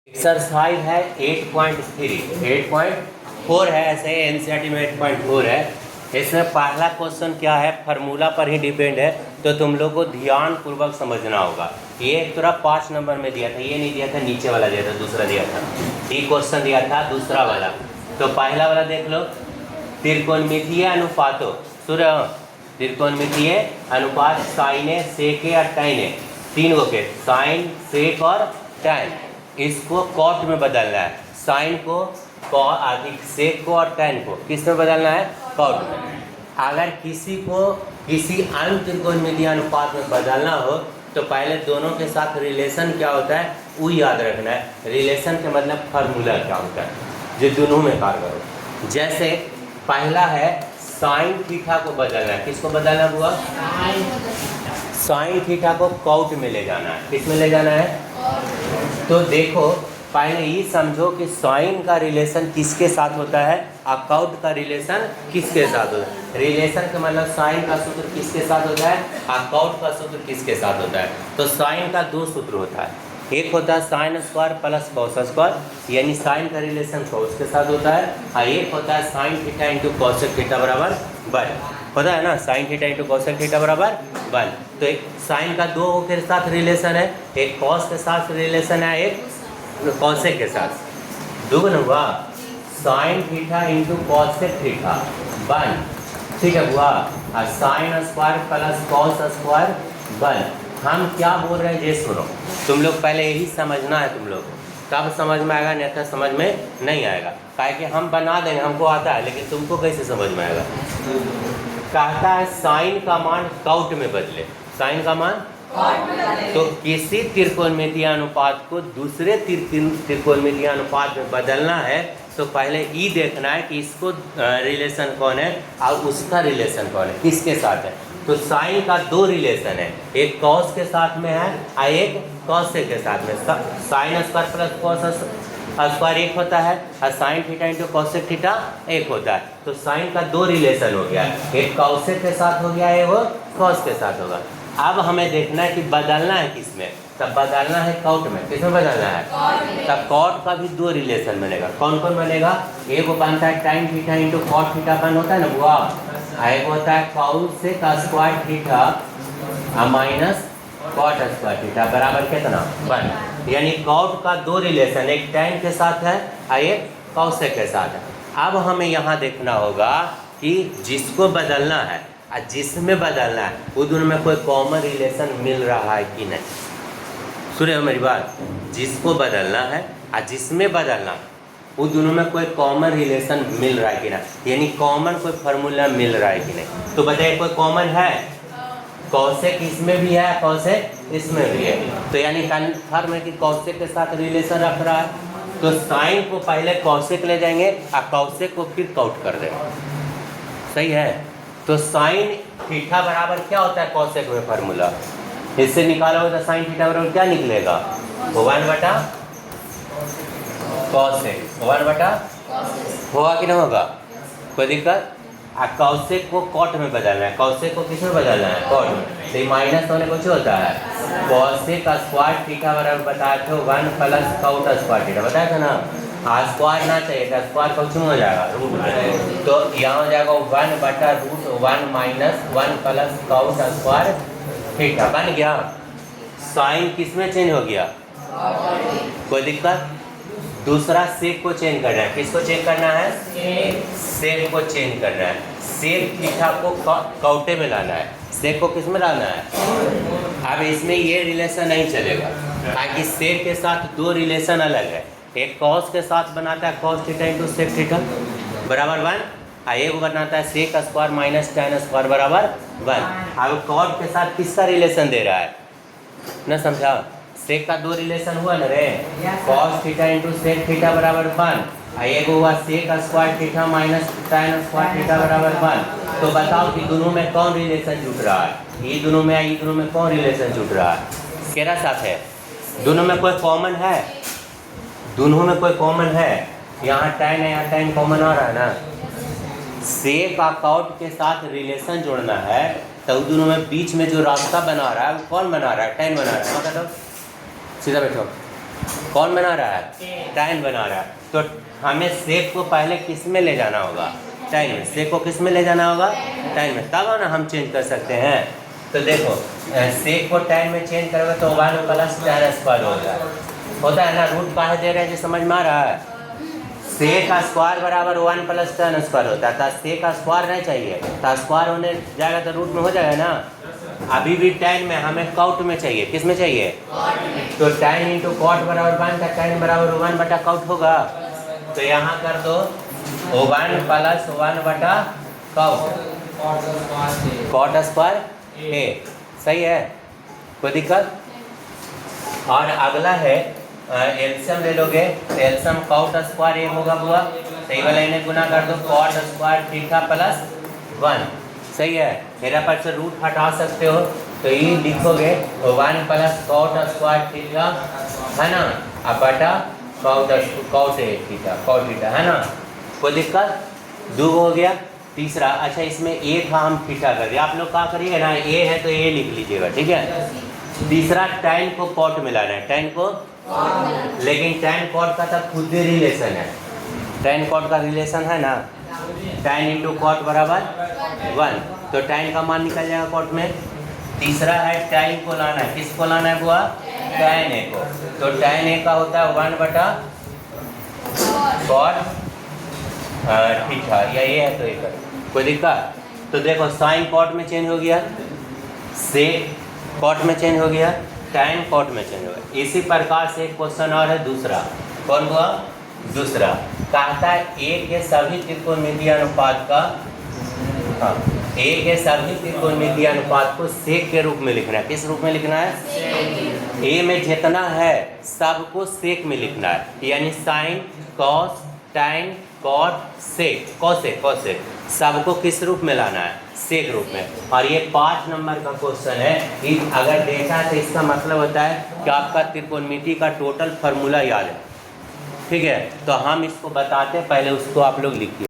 Exercise है 8.4 है, ऐसे एनसीईआरटी में 8.4 है। इसमें पहला क्वेश्चन क्या है, फार्मूला पर ही डिपेंड है, तो तुम लोग को ध्यान पूर्वक समझना होगा। ये एक तरह 5 नंबर में दिया था, ये नहीं दिया था, नीचे वाला दिया था, दूसरा दिया था। ये क्वेश्चन दिया था दूसरा वाला, तो पहला वाला देख लो। त्रिकोणमितीय अनुपातों, सूर्य त्रिकोणमितीय अनुपात साइने, सेके और टैने, तीन गो के साइन, सेक और टैन, इसको कॉट में बदलना है। साइन को अधिक, सेक को और टैन को किस में बदलना है, कॉट में। अगर किसी को किसी अन्य त्रिकोणमितीय अनुपात में बदलना हो तो पहले दोनों के साथ रिलेशन क्या होता है वो याद रखना है। रिलेशन के मतलब फार्मूला क्या होता है जो दोनों में कार्य करो। जैसे पहला है साइन थीटा को बदलना है, किसको बदलना हुआ, साइन थीटा को कॉट में ले जाना है। किस में ले जाना है, तो देखो पहले ये समझो कि साइन का रिलेशन किसके साथ होता है और कॉट का रिलेशन किसके साथ होता है। रिलेशन का मतलब साइन का सूत्र किसके साथ होता है और कॉट का सूत्र किसके साथ होता है। तो साइन का दो सूत्र होता है, एक होता है sine square plus cos square, यानी साइन का रिलेशन कॉस के साथ होता है, और एक होता है sine theta into cosec theta बराबर 1 होता है ना। Sine theta into cosec theta बराबर 1। तो एक साइन का दो के साथ रिलेशन है, एक कॉस के साथ रिलेशन है, एक कॉसेक के साथ। दोगुना हुआ sine theta into cosec theta 1, ठीक है हुआ, और sine square plus cos square 1। हम क्या बोल रहे हैं ये सुनो, तुम लोग पहले यही समझना है, तुम लोग तब समझ में आएगा, नहीं तो समझ में नहीं आएगा। काहे कि हम बना देंगे, हमको आता है, लेकिन तुमको कैसे समझ में आएगा। कहता है साइन का मान कॉट में बदले, साइन का मान, तो किसी त्रिकोणमितीय अनुपात को दूसरे त्रिकोणमितीय अनुपात में बदलना है तो पहले ये देखना है कि इसको रिलेशन कौन है और उसका रिलेशन कौन है, किसके साथ है। तो साइन का दो रिलेशन है, एक कॉस के साथ में है और एक कॉसेक के साथ में। Sine square plus cos square एक होता है और sine theta into cosec theta एक होता है। तो साइन का दो रिलेशन हो गया, एक कॉसेक के साथ हो गया है, वो कॉस के साथ होगा। अब हमें देखना है कि बदलना है किसमें, तब बदलना है कॉट में। किसमें बदलना है, तब कॉट का भी दो रिलेशन बनेगा। कौन कौन बनेगा, एक बनता है टाइन थीटा इंटू कॉट थीटा 1 होता है ना वो, एक होता है cosec square theta minus cot square theta बराबर कितना 1। यानी कॉट का दो रिलेशन, एक टैन के साथ है और एक कॉसेक के साथ है। अब हमें यहाँ देखना होगा कि जिसको बदलना है और जिसमें बदलना है वो दोनों में कोई कॉमन रिलेशन मिल रहा है कि नहीं। सुने हो मेरी बात, जिसको बदलना है और जिसमें बदलना है वो दोनों में कोई कॉमन रिलेशन मिल रहा है कि नहीं, यानी कॉमन कोई फार्मूला मिल रहा है कि नहीं। तो बताइए कोई कॉमन है, कॉसेक इसमें भी है, कॉसेक इसमें भी है, तो यानी कन्फर्म है कि कॉसेक के साथ रिलेशन रख रहा है। तो साइन को पहले कॉसेक ले जाएंगे और कॉसेक को फिर कॉट कर देंगे, सही है। तो साइन थीटा बराबर क्या होता है कॉसेक में फार्मूला, इससे निकालोगे तो साइन थीटा बराबर क्या निकलेगा, 1 बटा कॉसेक, 1 बटा होगा कि नहीं होगा, कोई दिक्कत। कॉसेक को कॉट में बदलना है, कॉसेक को किस में बदलना है, कॉट में। तो माइनस होने कुछ होता है, कॉसेक स्क्वायर थीटा बराबर बताए थे 1 प्लस कॉट स्क्वायर थीटा, बताया था ना। स्क्वायर ना चाहिए था, स्क्वायर कुछ में हो जाएगा रूट में, तो यहाँ हो जाएगा 1 बटा root 1 minus 1 plus cot square theta बन गया। साइन किस में चेंज हो गया, कोई दिक्कत। दूसरा सेक को चेंज करना है, किसको चेंज करना है, सेक को चेंज करना है। सेक थीटा को कॉटे में लाना है, सेक को किस में लाना है। अब इसमें ये रिलेशन नहीं चलेगा, ताकि सेक के साथ दो रिलेशन अलग है, एक कॉस के साथ बनाता है cos theta into sec theta बराबर 1, और एक बनाता है sec square minus tan square बराबर 1। अब कॉट के साथ किसका रिलेशन दे रहा है ना, समझा। सेक का दो रिलेशन हुआ ना रे, cos theta into sec theta बराबर 1, और एक हुआ sec square theta minus tan square theta बराबर 1। तो बताओ कि दोनों में कौन रिलेशन जुट रहा है, ये दोनों में, ये दोनों में कौन रिलेशन जुट रहा है, केरा साथ है, दोनों में कोई कॉमन है, दोनों में कोई कॉमन है। यहाँ टैन है, यहाँ टैन कॉमन आ रहा है ना। सेक का कॉट के साथ रिलेशन जोड़ना है तो दोनों में बीच में जो रास्ता बना रहा है वो कौन बना रहा है, टैन बना रहा है। बताओ, सीधा बैठो, कौन बना रहा है? tan बना रहा है। तो हमें सेक को पहले किस में ले जाना होगा? tan में। सेक को किस में ले जाना होगा? tan में, तब ना हम चेंज कर सकते हैं। तो देखो सेक को tan में चेंज करोगे तो 1 प्लस tan स्क्वायर होता है ना। रूट काहे दे रहे हैं, जो समझ में आ रहा है? सेक का स्क्वायर बराबर 1 प्लस tan स्क्वायर होता है। तो सेक का स्क्वायर नहीं चाहिए, तो स्क्वायर होने जाएगा तो रूट में हो जाएगा ना। अभी भी tan में हमें कॉट में चाहिए, किस में चाहिए? तो tan इंटू कॉट बराबर 1 का tan बराबर 1 बटा कॉट होगा। तो यहाँ कर दो 1 प्लस 1 बटा कॉट, कॉट स्क्वायर ए। सही है, कोई दिक्कत? और अगला है एल्सियम ले लोगे, एल्सियम कॉट स्क्वायर ए होगा बुआ। सही वाला इन्हें गुना कर दो, कॉट स्क्वायर थीटा प्लस 1। सही है, मेरा पर से रूट हटा सकते हो, तो ये लिखोगे 1 प्लस कॉट स्क्वायर थीटा है ना, अब बटा cot A theta, cot theta है ना। कोई दिक्कत? 2 हो गया। तीसरा, अच्छा इसमें ए था, हम थीटा कर दिया। आप लोग क्या करिएगा ना, ए है तो ए लिख लीजिएगा, ठीक है। तीसरा tan को कॉट मिलाना है, tan को, लेकिन tan कॉट का तब खुद ही रिलेशन है। tan कॉट का रिलेशन है ना, tan इंटू कॉट बराबर 1, तो tan का मान निकल जाएगा कॉट में। तीसरा है tan को लाना है, किसको लाना है बुआ? tan a को। तो tan a का होता है 1 बटा कॉट थीटा, या ये है तो एक। कोई दिक्कत? तो देखो साइन कॉट में चेंज हो गया, सेक कॉट में चेंज हो गया, tan कॉट में चेंज हो गया। इसी प्रकार से एक क्वेश्चन और है दूसरा। कौन हुआ? दूसरा कहता है ए के सभी त्रिकोणमितीय अनुपात का, हाँ, ए के सभी त्रिकोणमितीय अनुपात को सेक के रूप में लिखना है। किस रूप में लिखना है? ए में जितना है सबको सेक में लिखना है, यानी साइन, कॉस, tan, कॉट, सेक, कॉसेक सबको किस रूप में लाना है? सेक रूप में। और ये 5 नंबर का क्वेश्चन है। कि अगर देखा है तो इसका मतलब होता है कि आपका त्रिकोणमिति का टोटल फार्मूला याद है, ठीक है। तो हम इसको बताते हैं, पहले उसको आप लोग लिखिए।